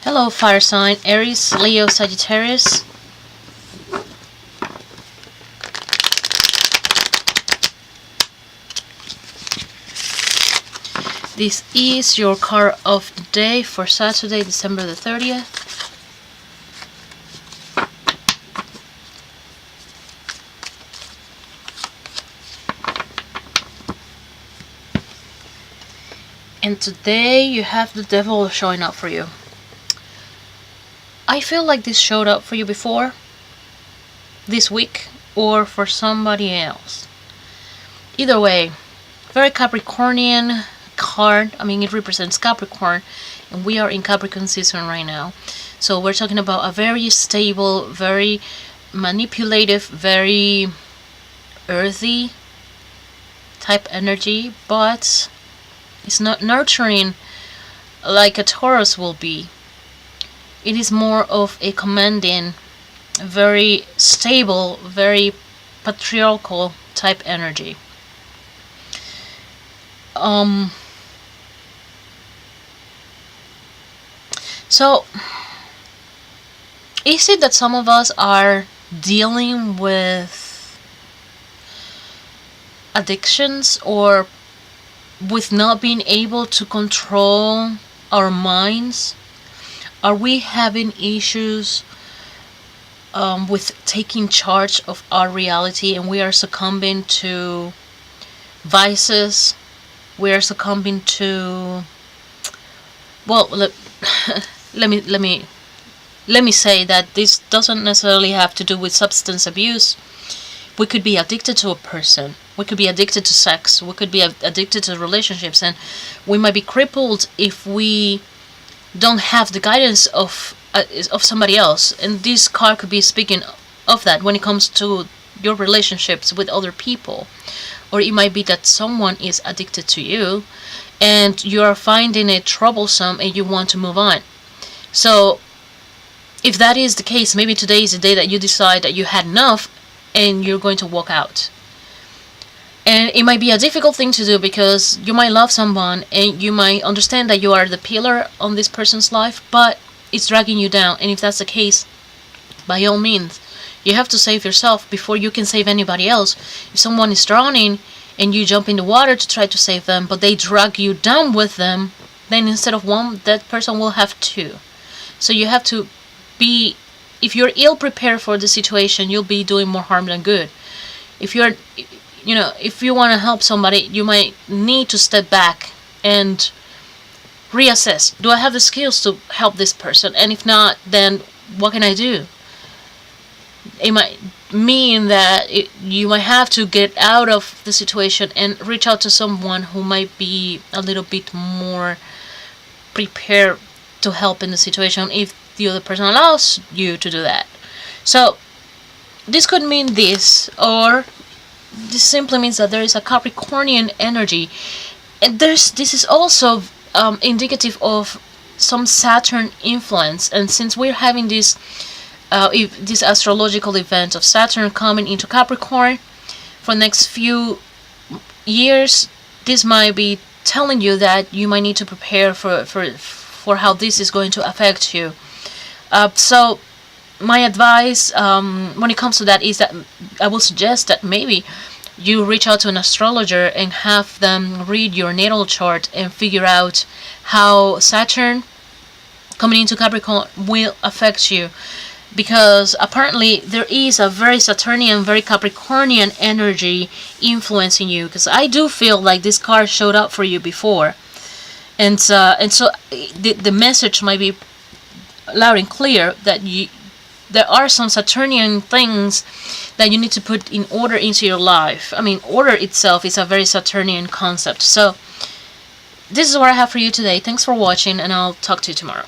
Hello, fire sign, Aries, Leo, Sagittarius. This is your card of the day for Saturday, December the 30th. And today you have the devil showing up for you. I feel like this showed up for you before, this week, or for somebody else. Either way, very Capricornian card. I mean, it represents Capricorn, and we are in Capricorn season right now. So we're talking about a very stable, very manipulative, very earthy type energy, but it's not nurturing like a Taurus will be. It is more of a commanding, very stable, very patriarchal type energy. So, is it that some of us are dealing with addictions or with not being able to control our minds? Are we having issues with taking charge of our reality, and we are succumbing to vices? We are succumbing to, well, let me say that this doesn't necessarily have to do with substance abuse. We could be addicted to a person. We could be addicted to sex. We could be addicted to relationships, and we might be crippled if we don't have the guidance of somebody else. And this card could be speaking of that when it comes to your relationships with other people. Or it might be that someone is addicted to you and you are finding it troublesome and you want to move on. So if that is the case, maybe today is the day that you decide that you had enough and you're going to walk out. And it might be a difficult thing to do because you might love someone and you might understand that you are the pillar on this person's life, but it's dragging you down. And if that's the case, by all means, you have to save yourself before you can save anybody else. If someone is drowning and you jump in the water to try to save them, but they drag you down with them, then instead of one, that person will have two. So you have to be, if you're ill prepared for the situation, you'll be doing more harm than good. If you're, if you want to help somebody, you might need to step back and reassess. Do I have the skills to help this person? And if not, then what can I do? It might mean that you might have to get out of the situation and reach out to someone who might be a little bit more prepared to help in the situation if the other person allows you to do that. So this could mean this, or this simply means that there is a Capricornian energy, and this is also indicative of some Saturn influence. And since we're having this astrological event of Saturn coming into Capricorn for the next few years, this might be telling you that you might need to prepare for how this is going to affect you. So my advice when it comes to that is that I will suggest that maybe you reach out to an astrologer and have them read your natal chart and figure out how Saturn coming into Capricorn will affect you. Because apparently there is a very Saturnian, very Capricornian energy influencing you. Because I do feel like this card showed up for you before. And so the message might be loud and clear that there are some Saturnian things that you need to put in order into your life. I mean, order itself is a very Saturnian concept. So this is what I have for you today. Thanks for watching, and I'll talk to you tomorrow.